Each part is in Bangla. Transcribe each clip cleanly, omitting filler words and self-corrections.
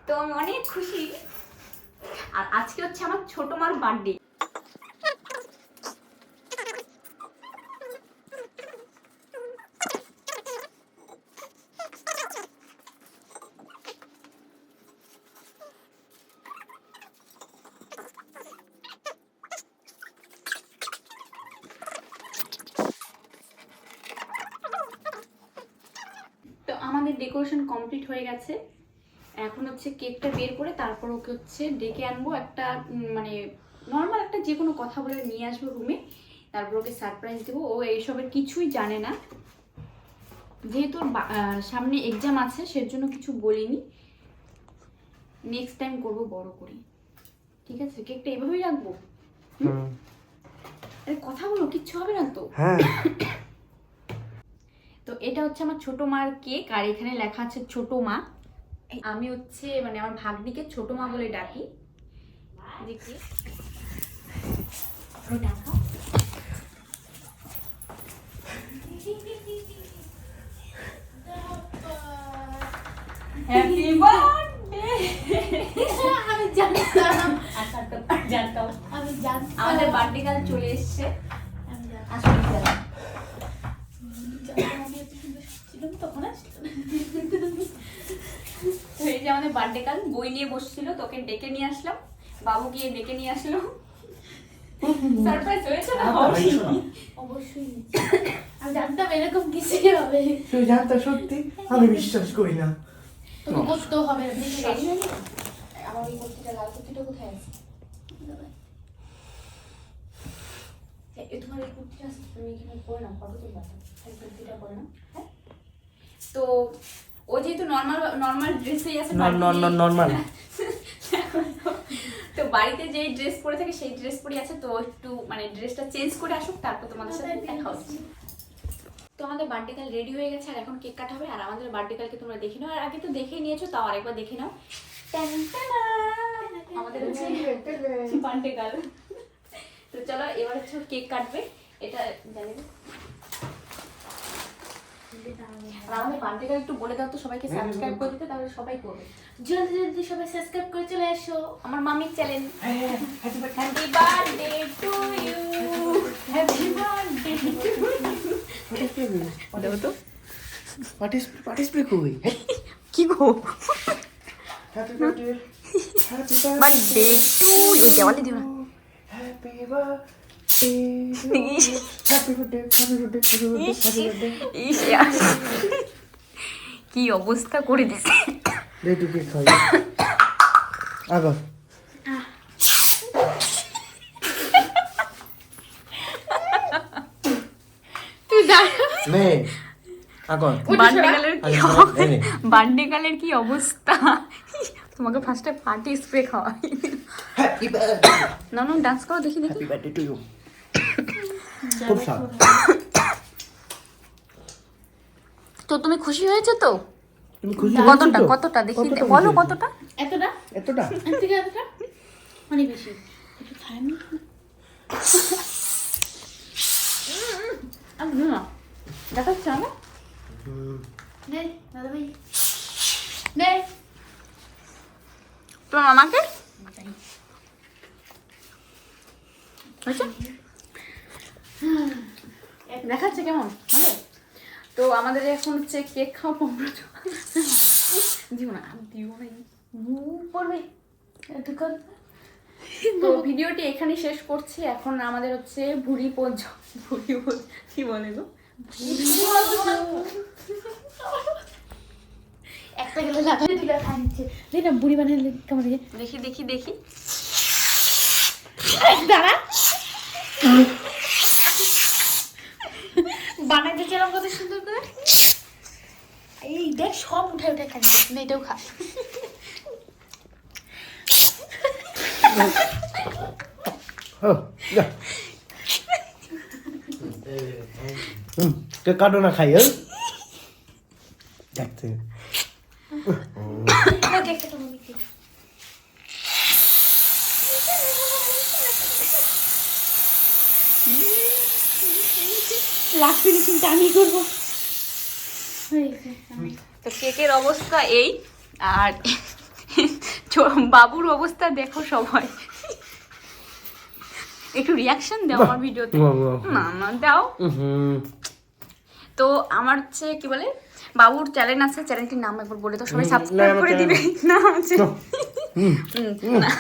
তো আমি অনেক খুশি। আর আজকে হচ্ছে আমার ছোট মার বার্থডে। তো আমাদের ডেকোরেশন কমপ্লিট হয়ে গেছে। এখন হচ্ছে কেকটা বের করে তারপর ওকে হচ্ছে ডেকে আনবো, একটা মানে নর্মাল একটা যে কোনো কথা বলে নিয়ে আসবো রুমে, তারপর ওকে সারপ্রাইজ দেবো। ও এইসবের কিছুই জানে না, যেহেতু সামনে এক্সাম আছে সেজন্য কিছু বলিনি। নেক্সট টাইম করবো বড় করে, ঠিক আছে? কেকটা এভাবেই রাখবো। আরে কথা বলো, কিচ্ছু হবে না তো? হ্যাঁ। তো এটা হচ্ছে আমার ছোট মার কেক, আর এখানে লেখা আছে ছোট মা। আমি হচ্ছে মানে আমার ভাগ্নিকে ছোট মা বলে ডাকি। দেখি ডাকা। Happy birthday. আমি জানতাম, জানতাম আমি জানতাম আমাদের বার্থডে কাল চলে এসছে। আমি জানতাম। আসলে জানতাম। আমি এত সুন্দর ছিলাম তখন আসছিল। তো এই যে আমাদের বার্থডে কাল বই নিয়ে বসছিল, তোকে ডেকে নিয়ে আসলাম, বাবু গিয়ে ডেকে নিয়ে আসলো। সারপ্রাইজ হয়েছে না? অবশ্যই আমি জানতাম এরকম কিছু হবে। তুই জানতা সত্যি? আমি বিশ্বাস করি না। তুমি করতেও হবে না। দেখি আমার এই কুর্তিটা, লাল কুর্তিটা কোথায় আছে? তোমার এই কুর্তিটা আছে, তুমি এখানে পরে নাও, ফটো তুলবা। এই কুর্তিটা পরে নাও। হ্যাঁ, তো ও যেহেতু নর্মাল ড্রেসেই আছে, নর্মাল। তো বাড়িতে যেই ড্রেস পরে থাকে সেই ড্রেস পরে আছে, তো একটু মানে ড্রেসটা চেঞ্জ করে আসুক, তারপর তোমাদের সাথে দেখা হচ্ছে। তো আমাদের বার্থডে কাল রেডি হয়ে গেছে, আর এখন কেক কাটা হবে। আর আমাদের বার্থডে কালকে তোমরা দেখে নাও, আর আগে তো দেখেই নিয়েছো, তাও আরেকবার দেখে নাও। আমাদের হচ্ছে বার্থডে কাল। তো চলো এবার হচ্ছে কেক কাটবে, এটা জানি না। আর আমাদের বার্থডে কাল একটু বলে দাও তো সবাইকে, সাবস্ক্রাইব করে দিতে, তাহলে সবাই করবে। জলদি জলদি সবাই সাবস্ক্রাইব করে চলে আসো আমার মামির চ্যানেল। Happy birthday to you, happy birthday to you. দাও তো পার্টিসিপেট কই? কি গো? Happy birthday. Birthday to you দেওয়ালে দিও না। Happy birthday. Happy birthday, happy birthday, happy birthday. ইস, কি অবস্থা করে দিছে। দে তুই কেক খাই। আবার তুই দাঁড়া। নে আগন। বার্থডে কালের কি অবস্থা। তোমাকে ফার্স্টে পার্টি স্প্রে খাওয়াই। Happy birthday. না না, ডান্স করো দেখি দেখি। Happy birthday to you. খুব সাপ। তো তুমি খুশি হয়েছো তো? তুমি খুশি কতটা কতটা দেখি বলো, কতটা? এতটা এতটা? এতটা অনেক বেশি। একটু খাই না আমি না দেখাচ্ছি না। নে দাদা ভাই, নে তোমার মামাকে দেখাচ্ছে কেমন ভালো? তো আমাদের এখন হচ্ছে কেক খাওয়া কমপ্লিট। দিও না, দিও না, পড়বে এতক্ষণ। তো ভিডিওটি এখানে শেষ করছি। এখন আমাদের হচ্ছে ভুড়ি কি বলে গো, একটা গেলে লাগাতে দিলে খাই নিচ্ছে। দেখ না বুড়ি বানালে কেমন লাগে। দেখি দেখি দেখি। দাঁড়া, বানাইতে চেলাম কত সুন্দর করে। এই দেখ সব উঠে উঠে খাই না, এটাও খা। কাটো না খাই। দেখতে লাস্ট ফিনিশিংটা আমি করবো। তো কেকের অবস্থা এই। আর বাবুর অবস্থা দেখো সবাই, একটু রিয়াকশন দাও আমার ভিডিওতে। না না দাও। তো আমার হচ্ছে কি বলে বাবুর চ্যানেল আছে, চ্যানেলটির নাম একবার বলে তো সবাই সাবস্ক্রাইব করে দিবে। না না।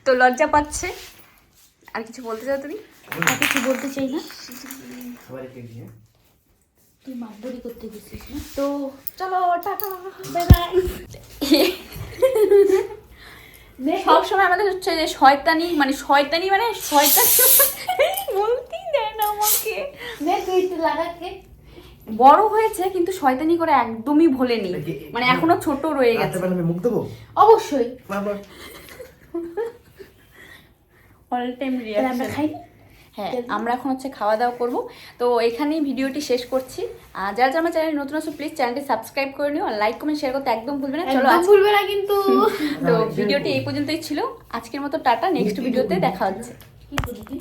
তো লজ্জা পাচ্ছে। আর কিছু বলতে চাও তুমি? আর কিছু বলতে চাই না, খাবার কে দিয়ে তুই মারধরি করতে গেছিস না? তো চলো টাটা বাই বাই। সবসময় আমাদের হচ্ছে যে শয়তানি মানে শয়তান বলতেই দেয় না আমাকে। নে তুই একটু লাগাকে। বড় হয়েছে কিন্তু শয়তানি করে একদমই ভোলেনি, মানে এখনো ছোট রয়ে গেছে। আমি মুখ দেবো অবশ্যই। বাবা অল টাইম তাহলে আমরা রিয়াকশন। খাই। হ্যাঁ আমরা এখন হচ্ছে খাওয়া দাওয়া করবো। তো এখানেই ভিডিওটি শেষ করছি। আর যারা যারা আমার চ্যানেল নতুন আছে প্লিজ চ্যানেলটি সাবস্ক্রাইব করে নিও, আর লাইক কমেন্ট শেয়ার করতে একদম ভুলবে না। চলো একদম ভুলবে না কিন্তু। তো ভিডিওটি এই পর্যন্তই ছিল আজকের মতো, টাটা, নেক্সট ভিডিওতে দেখা হচ্ছে। কি বলি?